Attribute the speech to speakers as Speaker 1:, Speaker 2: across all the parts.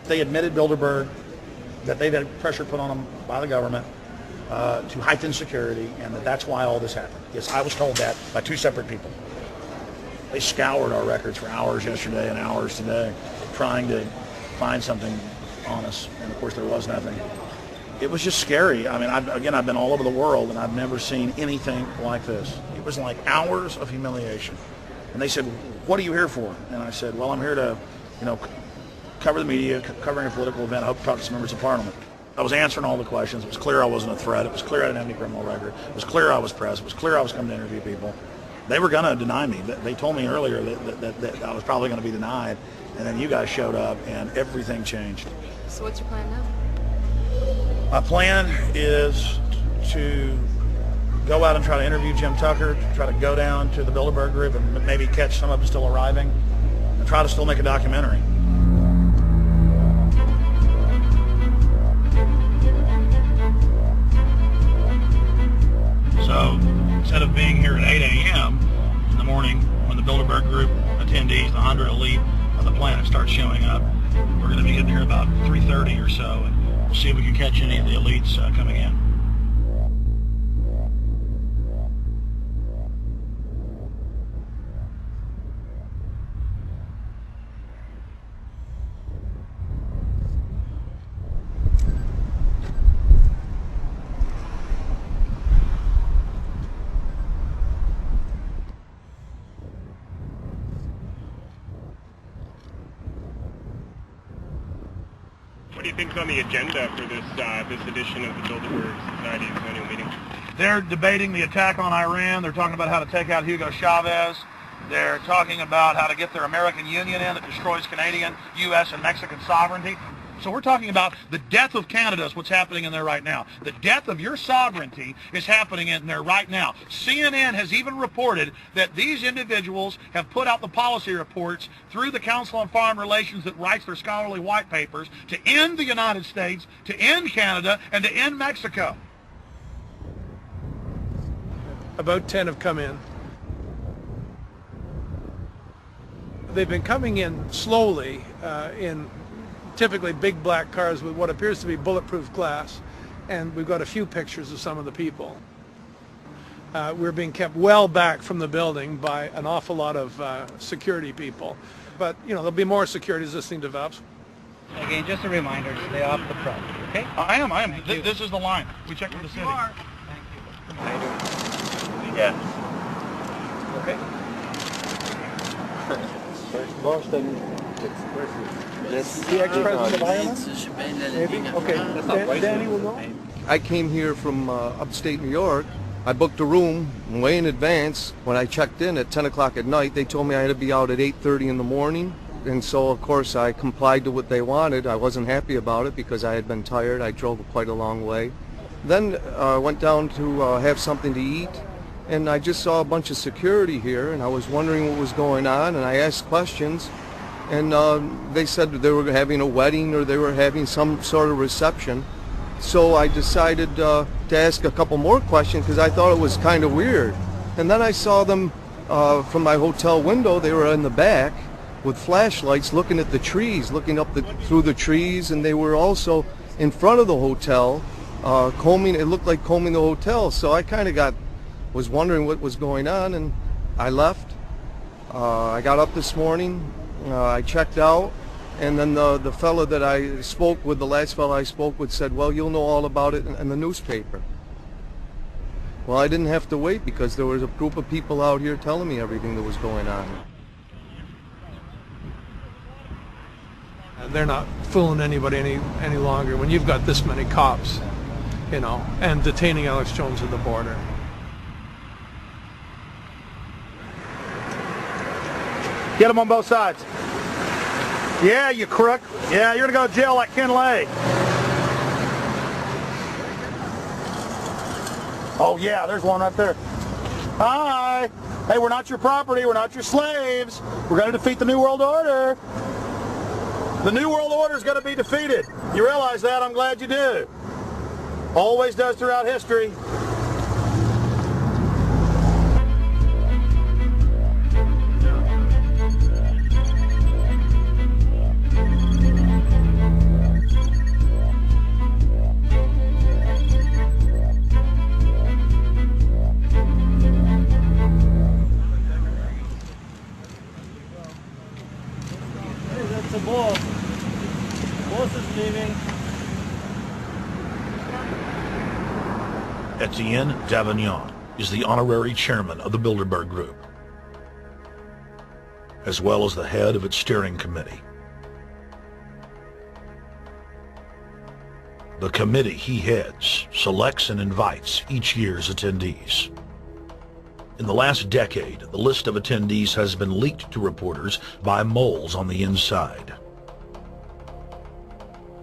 Speaker 1: They admitted Bilderberg that they've had pressure put on them by the government to heighten security, and that's why all this happened. Yes, I was told that by two separate people. They scoured our records for hours yesterday and hours today, trying to find something on us, and of course there was nothing. It was just scary. I mean, I've been all over the world, and I've never seen anything like this. It was like hours of humiliation. And they said, "What are you here for?" And I said, "Well, I'm here to, cover the media, covering a political event. I hope to talk to some members of Parliament." I was answering all the questions. It was clear I wasn't a threat. It was clear I didn't have any criminal record. It was clear I was press. It was clear I was coming to interview people. They were going to deny me. They told me earlier that I was probably going to be denied, and then you guys showed up, and everything changed.
Speaker 2: So what's your plan now?
Speaker 1: My plan is to go out and try to interview Jim Tucker, to try to go down to the Bilderberg Group and maybe catch some of them still arriving, and try to still make a documentary. So instead of being here at 8 a.m. in the morning when the Bilderberg Group attendees, the 100 elite of the planet, start showing up, we're going to be getting here about 3:30 or so, and we'll see if we can catch any of the elites coming in.
Speaker 3: What do you think's on the agenda for this edition of the Bilderberg Society's annual meeting?
Speaker 1: They're debating the attack on Iran. They're talking about how to take out Hugo Chavez. They're talking about how to get their American Union in that destroys Canadian, U.S., and Mexican sovereignty. So we're talking about the death of Canada is what's happening in there right now. The death of your sovereignty is happening in there right now. CNN has even reported that these individuals have put out the policy reports through the Council on Foreign Relations that writes their scholarly white papers to end the United States, to end Canada, and to end Mexico.
Speaker 4: About 10 have come in. They've been coming in slowly in typically big black cars with what appears to be bulletproof glass, and we've got a few pictures of some of the people. We're being kept well back from the building by an awful lot of security people, but there'll be more security as this thing develops.
Speaker 5: Again, just a reminder, stay off the property, okay?
Speaker 1: I am. This is the line. We checked with the city.
Speaker 5: Thank you.
Speaker 1: Yeah.
Speaker 5: Okay.
Speaker 4: The ex-president of Ireland? Maybe? Okay. Danny will know.
Speaker 6: I came here from upstate New York. I booked a room way in advance. When I checked in at 10 o'clock at night, they told me I had to be out at 8:30 in the morning. And so, of course, I complied to what they wanted. I wasn't happy about it because I had been tired. I drove quite a long way. Then I went down to have something to eat, and I just saw a bunch of security here, and I was wondering what was going on, and I asked questions. And they said they were having a wedding or they were having some sort of reception. So I decided to ask a couple more questions because I thought it was kind of weird. And then I saw them from my hotel window. They were in the back with flashlights looking at the trees, looking up through the trees, and they were also in front of the hotel combing. It looked like combing the hotel. So I kind of was wondering what was going on, and I left. I got up this morning. I checked out, and then the fellow that I spoke with, the last fellow I spoke with, said, "Well, you'll know all about it in the newspaper." Well, I didn't have to wait because there was a group of people out here telling me everything that was going on.
Speaker 4: They're not fooling anybody any longer when you've got this many cops, and detaining Alex Jones at the border.
Speaker 1: Get them on both sides. Yeah, you crook. Yeah, you're going to go to jail like Ken Lay. Oh, yeah, there's one right there. Hi. Hey, we're not your property. We're not your slaves. We're going to defeat the New World Order. The New World Order is going to be defeated. You realize that? I'm glad you do. Always does throughout history.
Speaker 5: is leaving.
Speaker 2: Etienne Davignon is the honorary chairman of the Bilderberg Group, as well as the head of its steering committee. The committee he heads selects and invites each year's attendees. In the last decade, the list of attendees has been leaked to reporters by moles on the inside.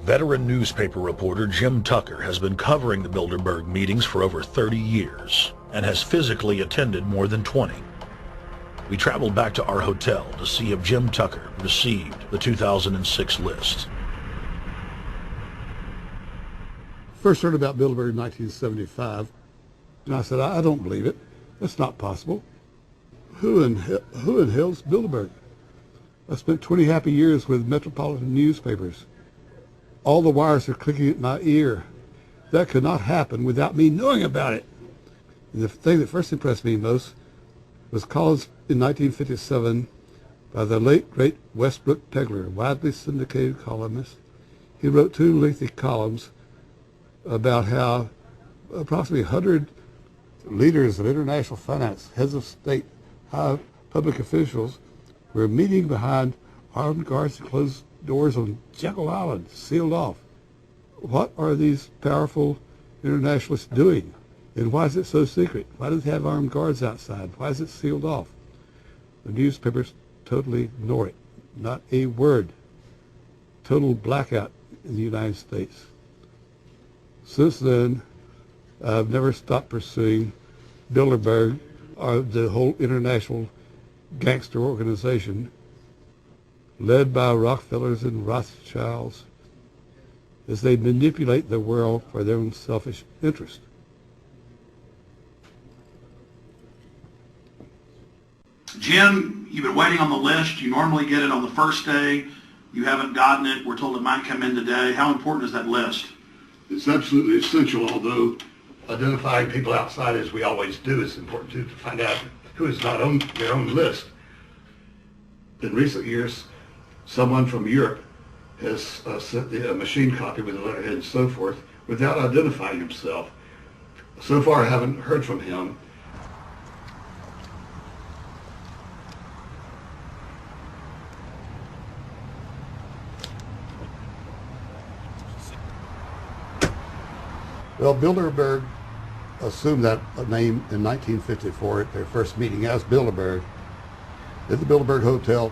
Speaker 2: Veteran newspaper reporter Jim Tucker has been covering the Bilderberg meetings for over 30 years and has physically attended more than 20. We traveled back to our hotel to see if Jim Tucker received the 2006 list.
Speaker 7: First heard about Bilderberg in 1975, and I said, I don't believe it. That's not possible. Who in hell's Bilderberg? I spent 20 happy years with metropolitan newspapers. All the wires are clicking at my ear. That could not happen without me knowing about it. And the thing that first impressed me most was columns in 1957 by the late, great Westbrook Pegler, widely syndicated columnist. He wrote 2 lengthy columns about how approximately 100 leaders of international finance, heads of state, high public officials were meeting behind armed guards and closed doors on Jekyll Island, sealed off. What are these powerful internationalists doing? And why is it so secret? Why does it have armed guards outside? Why is it sealed off? The newspapers totally ignore it. Not a word. Total blackout in the United States. Since then, I've never stopped pursuing Bilderberg or the whole international gangster organization led by Rockefellers and Rothschilds as they manipulate the world for their own selfish interest.
Speaker 1: Jim, you've been waiting on the list. You normally get it on the first day. You haven't gotten it. We're told it might come in today. How important is that list?
Speaker 7: It's absolutely essential, although identifying people outside, as we always do, is important too, to find out who is not on their own list. In recent years, someone from Europe has sent a machine copy with a letterhead and so forth without identifying himself. So far, I haven't heard from him. Well, Bilderberg assumed that name in 1954 at their first meeting as Bilderberg at the Bilderberg Hotel.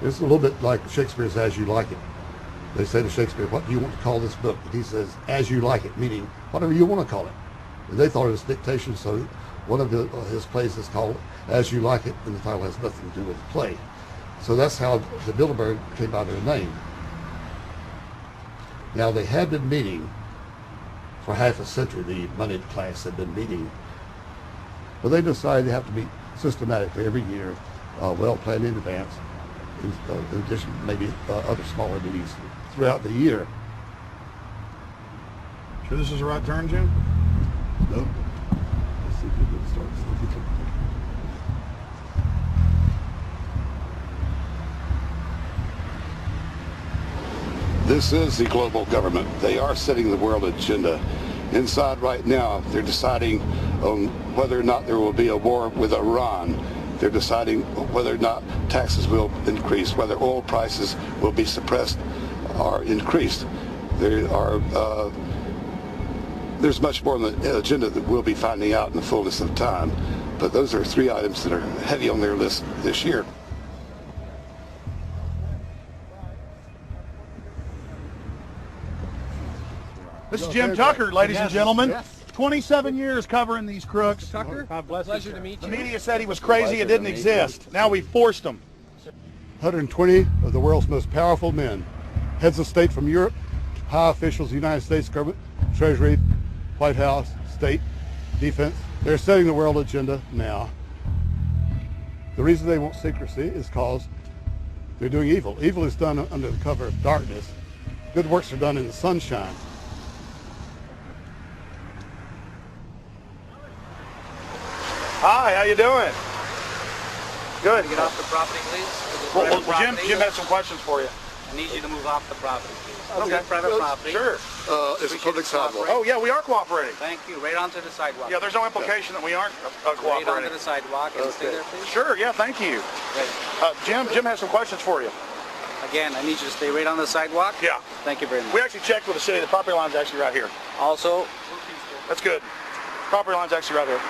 Speaker 7: It's a little bit like Shakespeare's As You Like It. They say to Shakespeare, what do you want to call this book? And he says, As You Like It, meaning whatever you want to call it. And they thought it was dictation, so one of his plays is called As You Like It, and the title has nothing to do with the play. So that's how the Bilderberg came by their name. Now, they had been meeting for half a century. The moneyed class had been meeting. But they decided they have to meet systematically every year, well planned in advance, in addition to maybe other smaller meetings throughout the year.
Speaker 1: Sure this is the right turn, Jim?
Speaker 7: No. Let's see if we can start.
Speaker 8: This is the global government. They are setting the world agenda. Inside right now, they're deciding on whether or not there will be a war with Iran. They're deciding whether or not taxes will increase, whether oil prices will be suppressed or increased. There's much more on the agenda that we'll be finding out in the fullness of time. But those are 3 items that are heavy on their list this year.
Speaker 1: This is Jim Tucker, ladies and gentlemen. 27 years covering these crooks.
Speaker 4: Tucker, pleasure to meet
Speaker 1: The
Speaker 4: you.
Speaker 1: media said he was crazy, it didn't exist. Now we forced him.
Speaker 7: 120 of the world's most powerful men, heads of state from Europe, high officials of the United States government, Treasury, White House, state, defense. They're setting the world agenda now. The reason they want secrecy is because they're doing evil. Evil is done under the cover of darkness. Good works are done in the sunshine.
Speaker 1: Hi, how you doing? Good.
Speaker 5: Get off the property, please.
Speaker 1: Well, Jim had some questions for you.
Speaker 5: I need you to move off the property, please.
Speaker 1: Okay.
Speaker 5: This is private property.
Speaker 1: Sure.
Speaker 8: It's a public sidewalk.
Speaker 1: Oh, yeah, we are cooperating.
Speaker 5: Thank you. Right onto the sidewalk.
Speaker 1: Yeah, there's no implication that we aren't
Speaker 5: Right
Speaker 1: cooperating.
Speaker 5: onto the sidewalk and stay there, please.
Speaker 1: Sure, yeah, thank you.
Speaker 5: Great.
Speaker 1: Jim has some questions for you.
Speaker 5: Again, I need you to stay right on the sidewalk.
Speaker 1: Yeah.
Speaker 5: Thank you very much.
Speaker 1: We actually checked with the city. The property line's actually right here.
Speaker 5: Also,
Speaker 1: That's good. Property line's actually right here.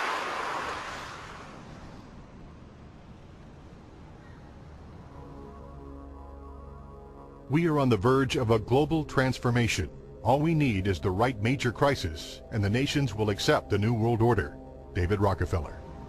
Speaker 9: We are on the verge of a global transformation. All we need is the right major crisis, and the nations will accept the New World Order. David Rockefeller.